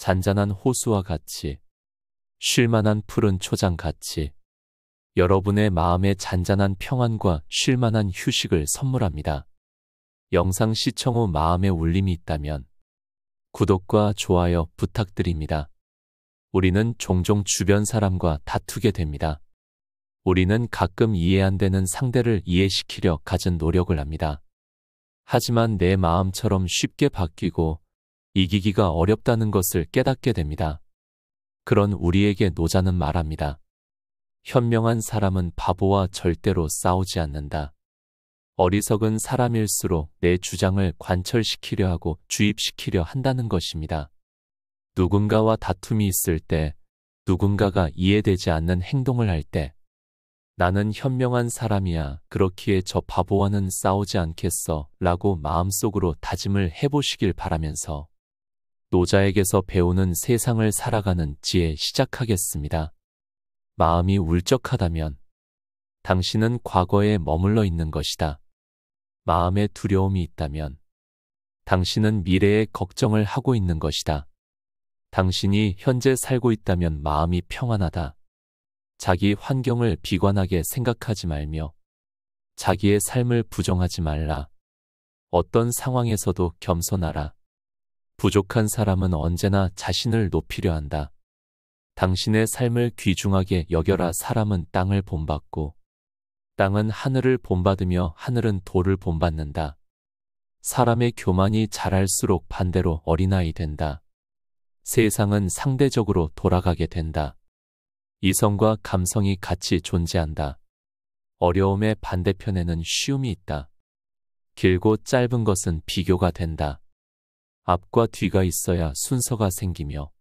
잔잔한 호수와 같이, 쉴만한 푸른 초장 같이 여러분의 마음에 잔잔한 평안과 쉴만한 휴식을 선물합니다. 영상 시청 후 마음에 울림이 있다면 구독과 좋아요 부탁드립니다. 우리는 종종 주변 사람과 다투게 됩니다. 우리는 가끔 이해 안 되는 상대를 이해시키려 갖은 노력을 합니다. 하지만 내 마음처럼 쉽게 바뀌고 이기기가 어렵다는 것을 깨닫게 됩니다. 그런 우리에게 노자는 말합니다. 현명한 사람은 바보와 절대로 싸우지 않는다. 어리석은 사람일수록 내 주장을 관철시키려 하고 주입시키려 한다는 것입니다. 누군가와 다툼이 있을 때, 누군가가 이해되지 않는 행동을 할 때, 나는 현명한 사람이야. 그렇기에 저 바보와는 싸우지 않겠어. 라고 마음속으로 다짐을 해보시길 바라면서 노자에게서 배우는 세상을 살아가는 지혜 시작하겠습니다. 마음이 울적하다면 당신은 과거에 머물러 있는 것이다. 마음에 두려움이 있다면 당신은 미래에 걱정을 하고 있는 것이다. 당신이 현재 살고 있다면 마음이 평안하다. 자기 환경을 비관하게 생각하지 말며 자기의 삶을 부정하지 말라. 어떤 상황에서도 겸손하라. 부족한 사람은 언제나 자신을 높이려 한다. 당신의 삶을 귀중하게 여겨라. 사람은 땅을 본받고 땅은 하늘을 본받으며 하늘은 돌을 본받는다. 사람의 교만이 자랄수록 반대로 어린아이 된다. 세상은 상대적으로 돌아가게 된다. 이성과 감성이 같이 존재한다. 어려움의 반대편에는 쉬움이 있다. 길고 짧은 것은 비교가 된다. 앞과 뒤가 있어야 순서가 생기며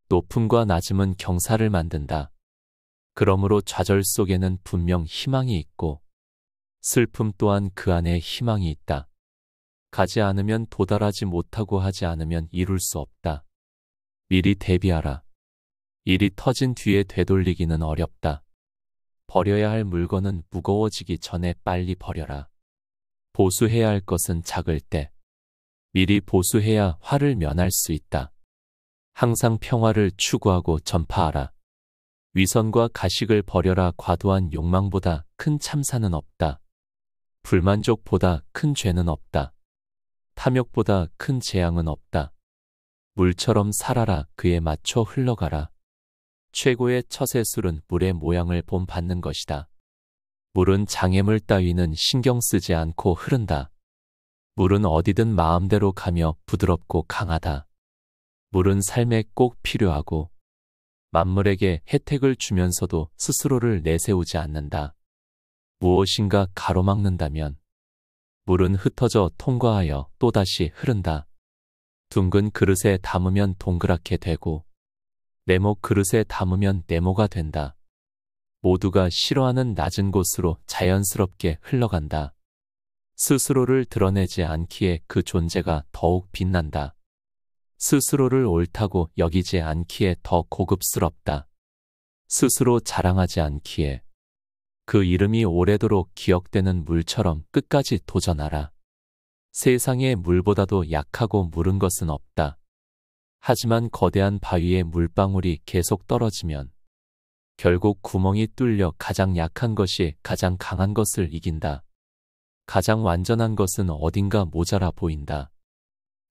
높음과 낮음은 경사를 만든다. 그러므로 좌절 속에는 분명 희망이 있고 슬픔 또한 그 안에 희망이 있다. 가지 않으면 도달하지 못하고 하지 않으면 이룰 수 없다. 미리 대비하라. 일이 터진 뒤에 되돌리기는 어렵다. 버려야 할 물건은 무거워지기 전에 빨리 버려라. 보수해야 할 것은 작을 때 미리 보수해야 화를 면할 수 있다. 항상 평화를 추구하고 전파하라. 위선과 가식을 버려라. 과도한 욕망보다 큰 참사는 없다. 불만족보다 큰 죄는 없다. 탐욕보다 큰 재앙은 없다. 물처럼 살아라. 그에 맞춰 흘러가라. 최고의 처세술은 물의 모양을 본받는 것이다. 물은 장애물 따위는 신경 쓰지 않고 흐른다. 물은 어디든 마음대로 가며 부드럽고 강하다. 물은 삶에 꼭 필요하고 만물에게 혜택을 주면서도 스스로를 내세우지 않는다. 무엇인가 가로막는다면 물은 흩어져 통과하여 또다시 흐른다. 둥근 그릇에 담으면 동그랗게 되고 네모 그릇에 담으면 네모가 된다. 모두가 싫어하는 낮은 곳으로 자연스럽게 흘러간다. 스스로를 드러내지 않기에 그 존재가 더욱 빛난다. 스스로를 옳다고 여기지 않기에 더 고급스럽다. 스스로 자랑하지 않기에 그 이름이 오래도록 기억되는 물처럼 끝까지 도전하라. 세상에 물보다도 약하고 무른 것은 없다. 하지만 거대한 바위에 물방울이 계속 떨어지면 결국 구멍이 뚫려 가장 약한 것이 가장 강한 것을 이긴다. 가장 완전한 것은 어딘가 모자라 보인다.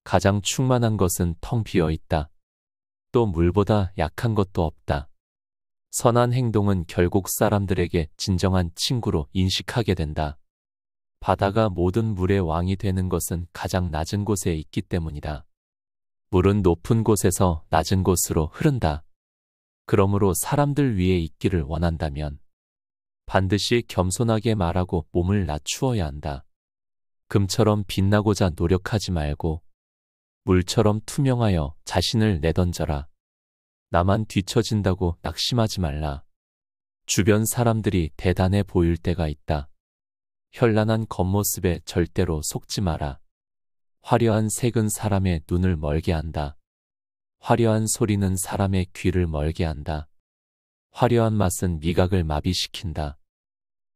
가장 충만한 것은 텅 비어 있다. 또 물보다 약한 것도 없다. 선한 행동은 결국 사람들에게 진정한 친구로 인식하게 된다. 바다가 모든 물의 왕이 되는 것은 가장 낮은 곳에 있기 때문이다. 물은 높은 곳에서 낮은 곳으로 흐른다. 그러므로 사람들 위에 있기를 원한다면 반드시 겸손하게 말하고 몸을 낮추어야 한다. 금처럼 빛나고자 노력하지 말고 물처럼 투명하여 자신을 내던져라. 나만 뒤처진다고 낙심하지 말라. 주변 사람들이 대단해 보일 때가 있다. 현란한 겉모습에 절대로 속지 마라. 화려한 색은 사람의 눈을 멀게 한다. 화려한 소리는 사람의 귀를 멀게 한다. 화려한 맛은 미각을 마비시킨다.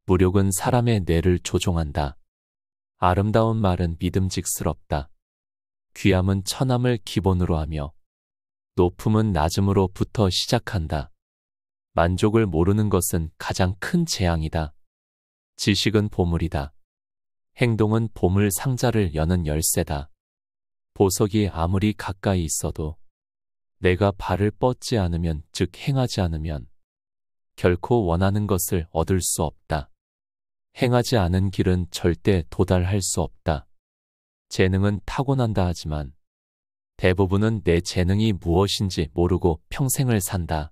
무력은 사람의 뇌를 조종한다. 아름다운 말은 믿음직스럽다. 귀함은 천함을 기본으로 하며 높음은 낮음으로부터 시작한다. 만족을 모르는 것은 가장 큰 재앙이다. 지식은 보물이다. 행동은 보물 상자를 여는 열쇠다. 보석이 아무리 가까이 있어도 내가 발을 뻗지 않으면, 즉 행하지 않으면 결코 원하는 것을 얻을 수 없다. 행하지 않은 길은 절대 도달할 수 없다. 재능은 타고난다 하지만 대부분은 내 재능이 무엇인지 모르고 평생을 산다.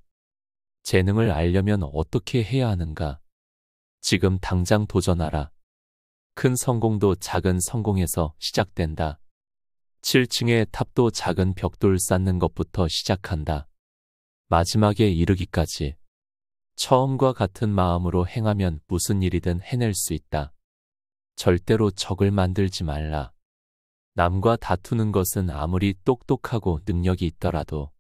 재능을 알려면 어떻게 해야 하는가? 지금 당장 도전하라. 큰 성공도 작은 성공에서 시작된다. 7층의 탑도 작은 벽돌 쌓는 것부터 시작한다. 마지막에 이르기까지 처음과 같은 마음으로 행하면 무슨 일이든 해낼 수 있다. 절대로 적을 만들지 말라. 남과 다투는 것은 아무리 똑똑하고 능력이 있더라도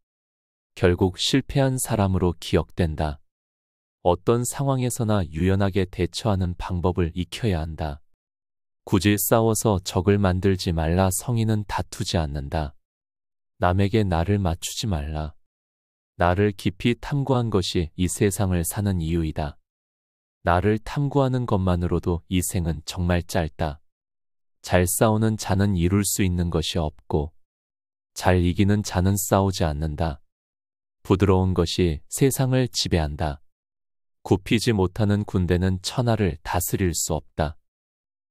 결국 실패한 사람으로 기억된다. 어떤 상황에서나 유연하게 대처하는 방법을 익혀야 한다. 굳이 싸워서 적을 만들지 말라. 성인은 다투지 않는다. 남에게 나를 맞추지 말라. 나를 깊이 탐구한 것이 이 세상을 사는 이유이다. 나를 탐구하는 것만으로도 이 생은 정말 짧다. 잘 싸우는 자는 이룰 수 있는 것이 없고 잘 이기는 자는 싸우지 않는다. 부드러운 것이 세상을 지배한다. 굽히지 못하는 군대는 천하를 다스릴 수 없다.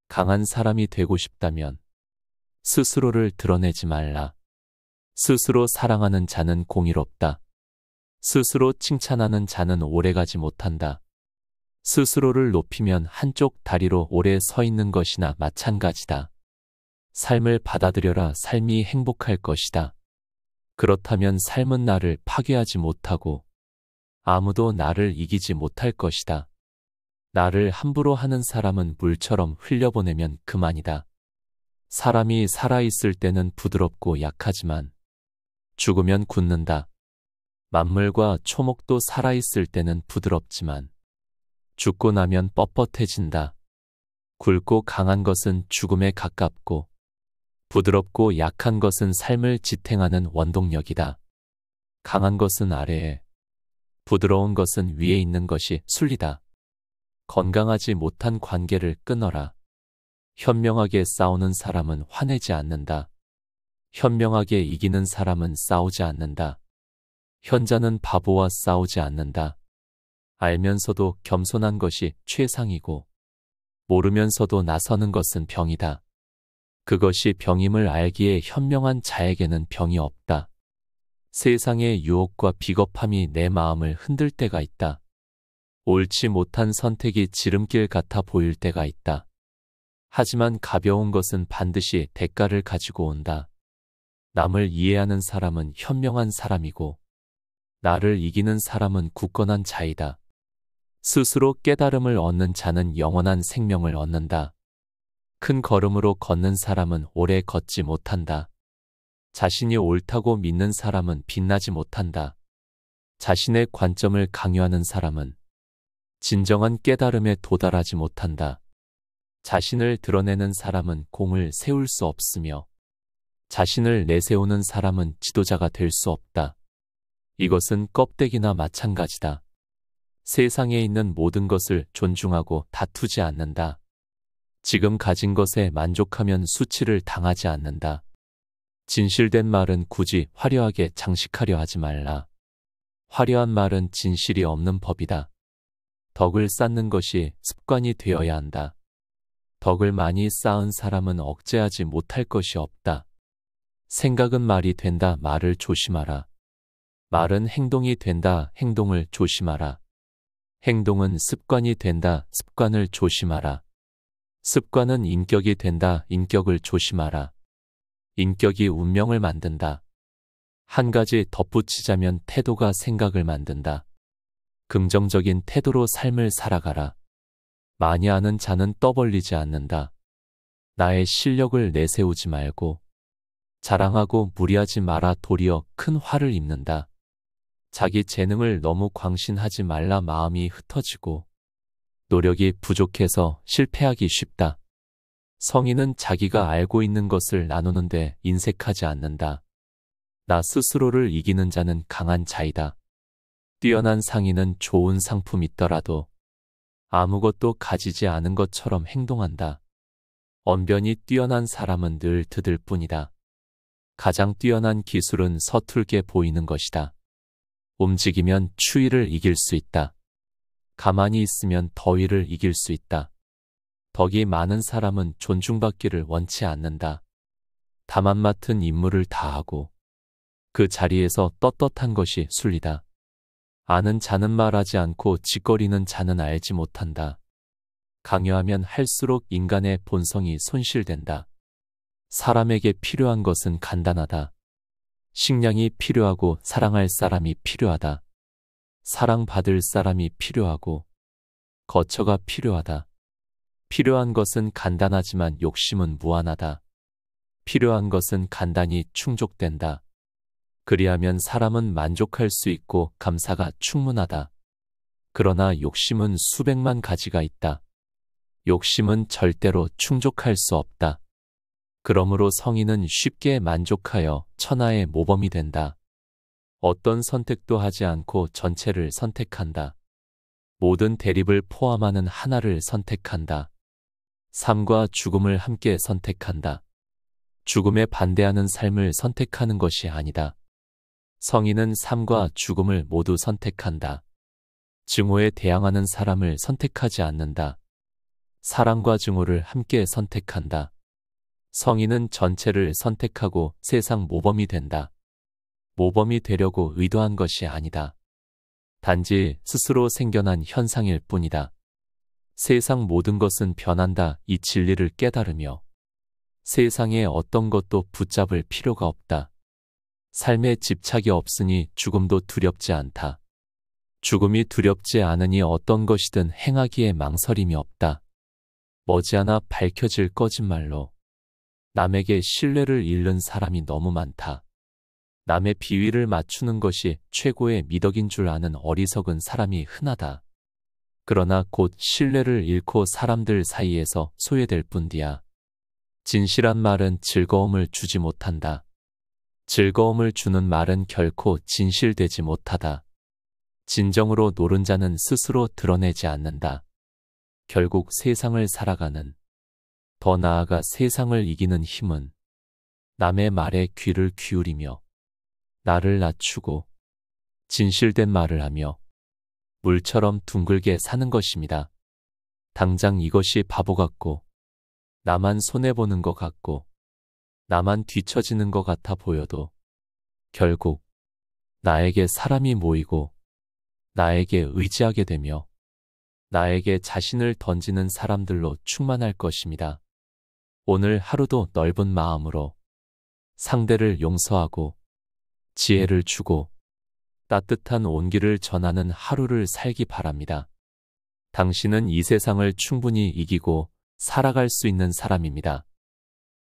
강한 사람이 되고 싶다면 스스로를 드러내지 말라. 스스로 사랑하는 자는 공의롭다. 스스로 칭찬하는 자는 오래가지 못한다. 스스로를 높이면 한쪽 다리로 오래 서 있는 것이나 마찬가지다. 삶을 받아들여라. 삶이 행복할 것이다. 그렇다면 삶은 나를 파괴하지 못하고 아무도 나를 이기지 못할 것이다. 나를 함부로 하는 사람은 물처럼 흘려보내면 그만이다. 사람이 살아있을 때는 부드럽고 약하지만 죽으면 굳는다. 만물과 초목도 살아있을 때는 부드럽지만 죽고 나면 뻣뻣해진다. 굵고 강한 것은 죽음에 가깝고 부드럽고 약한 것은 삶을 지탱하는 원동력이다. 강한 것은 아래에, 부드러운 것은 위에 있는 것이 순리다. 건강하지 못한 관계를 끊어라. 현명하게 싸우는 사람은 화내지 않는다. 현명하게 이기는 사람은 싸우지 않는다. 현자는 바보와 싸우지 않는다. 알면서도 겸손한 것이 최상이고 모르면서도 나서는 것은 병이다. 그것이 병임을 알기에 현명한 자에게는 병이 없다. 세상의 유혹과 비겁함이 내 마음을 흔들 때가 있다. 옳지 못한 선택이 지름길 같아 보일 때가 있다. 하지만 가벼운 것은 반드시 대가를 가지고 온다. 남을 이해하는 사람은 현명한 사람이고 나를 이기는 사람은 굳건한 자이다. 스스로 깨달음을 얻는 자는 영원한 생명을 얻는다. 큰 걸음으로 걷는 사람은 오래 걷지 못한다. 자신이 옳다고 믿는 사람은 빛나지 못한다. 자신의 관점을 강요하는 사람은 진정한 깨달음에 도달하지 못한다. 자신을 드러내는 사람은 공을 세울 수 없으며 자신을 내세우는 사람은 지도자가 될 수 없다. 이것은 껍데기나 마찬가지다. 세상에 있는 모든 것을 존중하고 다투지 않는다. 지금 가진 것에 만족하면 수치를 당하지 않는다. 진실된 말은 굳이 화려하게 장식하려 하지 말라. 화려한 말은 진실이 없는 법이다. 덕을 쌓는 것이 습관이 되어야 한다. 덕을 많이 쌓은 사람은 억제하지 못할 것이 없다. 생각은 말이 된다. 말을 조심하라. 말은 행동이 된다. 행동을 조심하라. 행동은 습관이 된다. 습관을 조심하라. 습관은 인격이 된다. 인격을 조심하라. 인격이 운명을 만든다. 한 가지 덧붙이자면 태도가 생각을 만든다. 긍정적인 태도로 삶을 살아가라. 많이 아는 자는 떠벌리지 않는다. 나의 실력을 내세우지 말고 자랑하고 무리하지 마라. 도리어 큰 화를 입는다. 자기 재능을 너무 광신하지 말라. 마음이 흩어지고 노력이 부족해서 실패하기 쉽다. 성인은 자기가 알고 있는 것을 나누는데 인색하지 않는다. 나 스스로를 이기는 자는 강한 자이다. 뛰어난 상인은 좋은 상품 있더라도 아무것도 가지지 않은 것처럼 행동한다. 언변이 뛰어난 사람은 늘 드들 뿐이다. 가장 뛰어난 기술은 서툴게 보이는 것이다. 움직이면 추위를 이길 수 있다. 가만히 있으면 더위를 이길 수 있다. 덕이 많은 사람은 존중받기를 원치 않는다. 다만 맡은 임무를 다하고 그 자리에서 떳떳한 것이 순리다. 아는 자는 말하지 않고 짓거리는 자는 알지 못한다. 강요하면 할수록 인간의 본성이 손실된다. 사람에게 필요한 것은 간단하다. 식량이 필요하고 사랑할 사람이 필요하다. 사랑받을 사람이 필요하고 거처가 필요하다. 필요한 것은 간단하지만 욕심은 무한하다. 필요한 것은 간단히 충족된다. 그리하면 사람은 만족할 수 있고 감사가 충분하다. 그러나 욕심은 수백만 가지가 있다. 욕심은 절대로 충족할 수 없다. 그러므로 성인은 쉽게 만족하여 천하의 모범이 된다. 어떤 선택도 하지 않고 전체를 선택한다. 모든 대립을 포함하는 하나를 선택한다. 삶과 죽음을 함께 선택한다. 죽음에 반대하는 삶을 선택하는 것이 아니다. 성인은 삶과 죽음을 모두 선택한다. 증오에 대항하는 사람을 선택하지 않는다. 사랑과 증오를 함께 선택한다. 성인은 전체를 선택하고 세상 모범이 된다. 모범이 되려고 의도한 것이 아니다. 단지 스스로 생겨난 현상일 뿐이다. 세상 모든 것은 변한다. 이 진리를 깨달으며 세상에 어떤 것도 붙잡을 필요가 없다. 삶에 집착이 없으니 죽음도 두렵지 않다. 죽음이 두렵지 않으니 어떤 것이든 행하기에 망설임이 없다. 머지않아 밝혀질 거짓말로 남에게 신뢰를 잃는 사람이 너무 많다. 남의 비위를 맞추는 것이 최고의 미덕인 줄 아는 어리석은 사람이 흔하다. 그러나 곧 신뢰를 잃고 사람들 사이에서 소외될 뿐이야. 진실한 말은 즐거움을 주지 못한다. 즐거움을 주는 말은 결코 진실되지 못하다. 진정으로 노른자는 스스로 드러내지 않는다. 결국 세상을 살아가는, 더 나아가 세상을 이기는 힘은 남의 말에 귀를 기울이며 나를 낮추고 진실된 말을 하며 물처럼 둥글게 사는 것입니다. 당장 이것이 바보 같고 나만 손해보는 것 같고 나만 뒤처지는 것 같아 보여도 결국 나에게 사람이 모이고 나에게 의지하게 되며 나에게 자신을 던지는 사람들로 충만할 것입니다. 오늘 하루도 넓은 마음으로 상대를 용서하고 지혜를 주고 따뜻한 온기를 전하는 하루를 살기 바랍니다. 당신은 이 세상을 충분히 이기고 살아갈 수 있는 사람입니다.